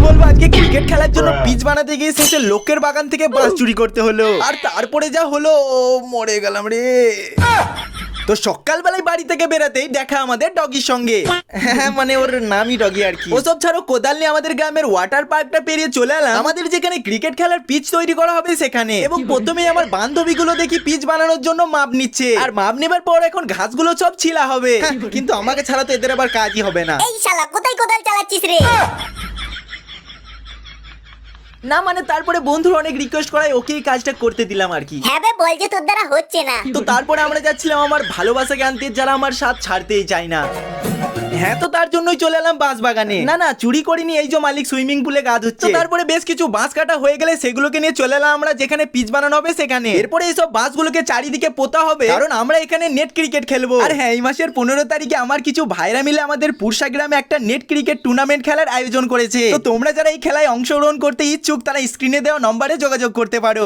বলবো, আজকে ক্রিকেট খেলার জন্য পিচ বানাতে গিয়ে শেষে লোকের বাগান থেকে বাঁশ চুরি করতে হলো। আর তারপরে যা হলো, মরে গেলাম রে। তো সকালবেলায় বাড়ি থেকে বেরাতেই দেখা আমাদের ডগির সঙ্গে। হ্যাঁ, মানে ওর নামই ডগি আর কি। ওসব ছাড়ো, কোদাল নিয়ে আমাদের গ্রামের ওয়াটার পার্কটা পেরিয়ে চলে এলাম আমাদের যেখানে ক্রিকেট খেলার পিচ তৈরি করা হবে সেখানে। এবং প্রথমেই আমার বান্ধবীগুলো দেখি পিচ বানানোর জন্য মাপ নিচ্ছে। আর মাপ নেবার পর এখন ঘাসগুলো সব ছিলা হবে। কিন্তু আমাকে ছাড়া তো এদের আবার কাজই হবে না। এই শালা কোথায় কোদাল চালাচ্ছিস রে? না মানে তারপরে বন্ধুর অনেক রিকোয়েস্ট করায় ওকে এই কাজটা করতে দিলাম আর কি। হ্যাঁ বে, বল যে তোর দ্বারা হচ্ছে না। তো তারপরে আমরা যাচ্ছিলাম আমার ভালোবাসাকে আনতে, যারা আমার সাথ ছাড়তেই চায় না। হ্যাঁ, তো তার জন্যই চলে এলাম বাঁশ বাগানে। না না, চুরি করিনি, এই যে মালিক সুইমিং পুলে গা ধুচ্ছে। তো তারপরে বেশ কিছু বাঁশ কাটা হয়ে গেলে সেগুলোকে নিয়ে চলে এলাম আমরা যেখানে পিচ বানানো হবে সেখানে। এরপরে এইসব বাঁশগুলোকে চারিদিকে পোতা হবে, কারণ আমরা এখানে নেট ক্রিকেট খেলবো। আর হ্যাঁ, এই মাসের 15 তারিখে আমার কিছু ভাইরা মিলে আমাদের পুরসা গ্রামে একটা নেট ক্রিকেট টুর্নামেন্ট খেলার আয়োজন করেছে। তো তোমরা যারা এই খেলায় অংশগ্রহণ করতে ইচ্ছুক তারা স্ক্রিনে দেওয়া নম্বরে যোগাযোগ করতে পারো।